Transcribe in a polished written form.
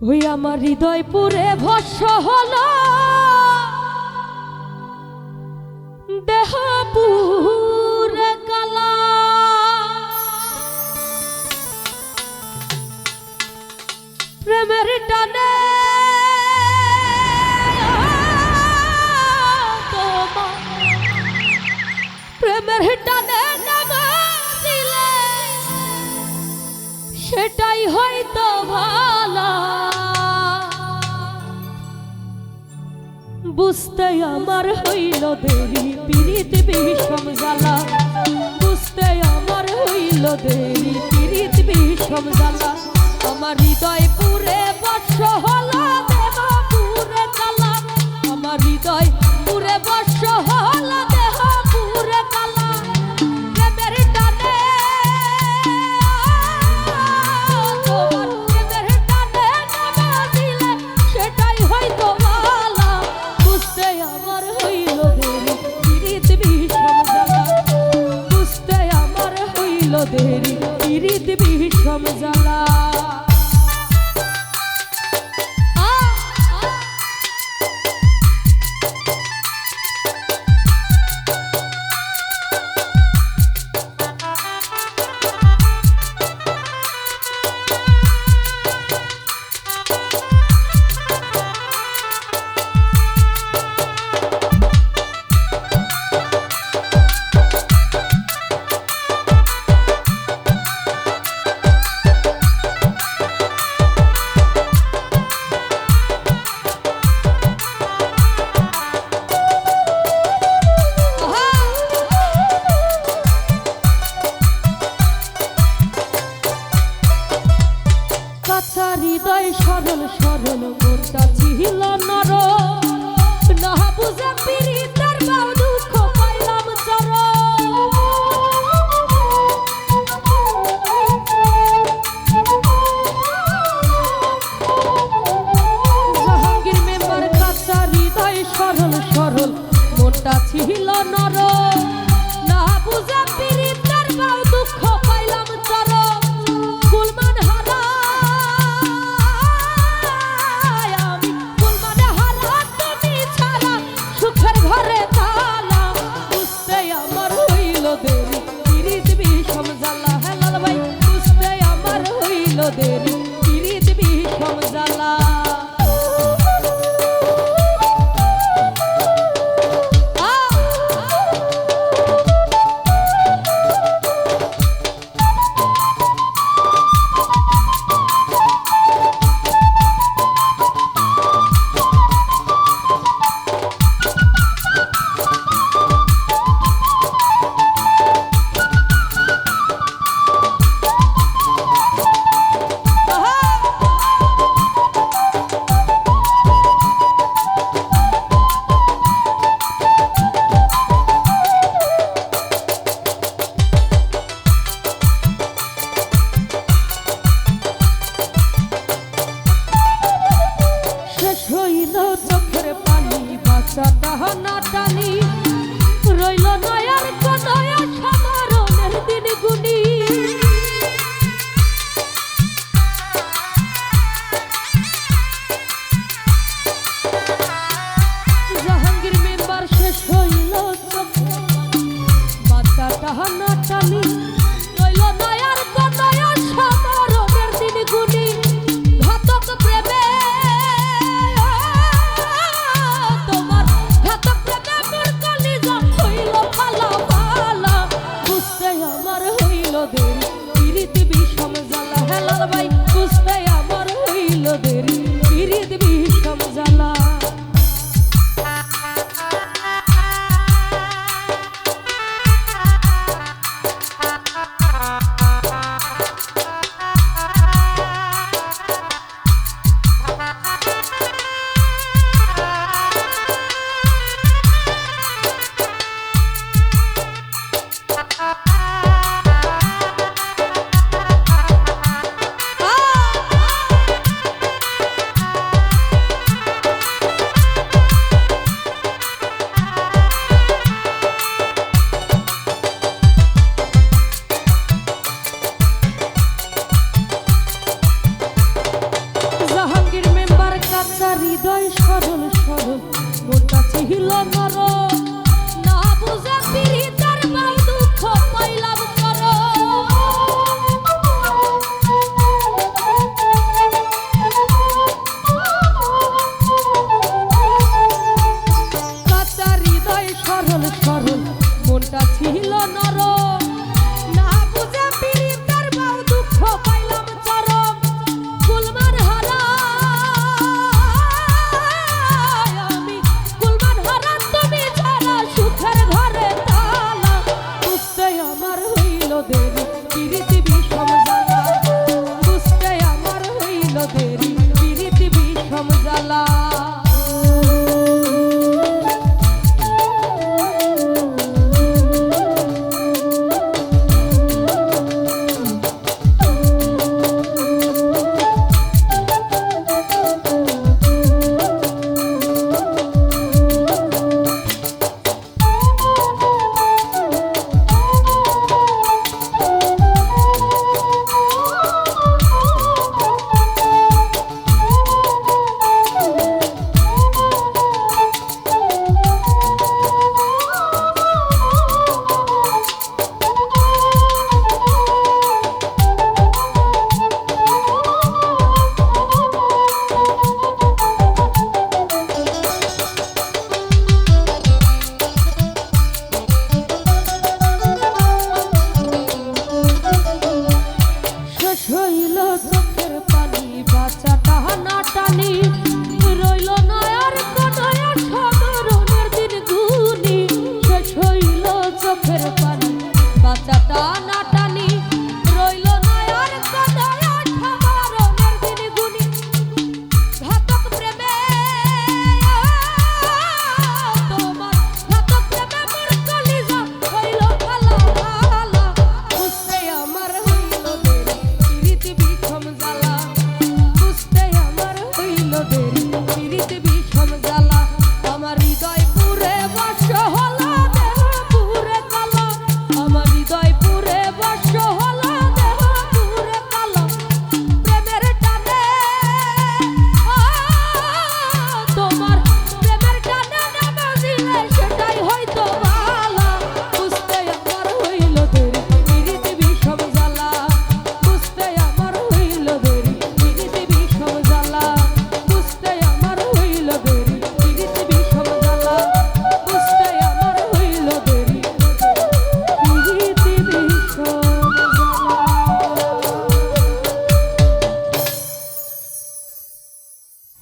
ওই আমার হৃদয় পুরে ভস্য হলো, দেহ পুরে কালা, প্রেমের টানে প্রেমের টানে নামা দিলে সেটাই হয়তো ভালো। বুঝতে আমার হইল দেরি, পীড়িত বিষম জ্বালা। বুঝতে আমার হইল দেরি, পীড়িত বিষম জ্বালা। আমার হৃদয় পুরে বর্ষ হলো, দেহ পুরে কালা। আমার হৃদয় পুরে বর্ষ হলো, দেহ পুরে কালা। প্রেমের টানে তোমার, প্রেমের টানে নামা দিলে সেটাই হয়তো ভালো। বুঝতে আমার হইল দেরি, পীড়িত বিষম জ্বালা। বুঝতে আমার হইল দেরি, পীড়িত বিষম জ্বালা। হৃদয় সরল সরল, মনটা ছিল নর। না বুঝে পীড়িতের বাউ, দুঃখ পাইলাম চর। জাহাঙ্গীর মেম্বার কাঁচা হৃদয় সরল সরল, মনটা ছিল নর। না বুঝে পীড়িতের বাউ, দুঃখ পাইলাম চর। কুলমান হারা সুখের ঘরে তালা। বুঝতে আমার হইল দেরি, পীড়িত বিষম জ্বালা। হেলাল ভাই, বুঝতে আমার হইল দেরি, পীড়িত বিষম জ্বালা। চোখের পানি বাচ্চাটা না টানি, রইল নয়ার কনয়া সমারণের দিন গুনি। জাহাঙ্গীর মেম্বার শেষ হইল চোখের বাচ্চাটা না টানি, রইল নয়ার কনয়া সমারণের দিন গুনি। ঘাতক প্রেমে তোমার, ঘাতক প্রেমে বিষম জ্বালা।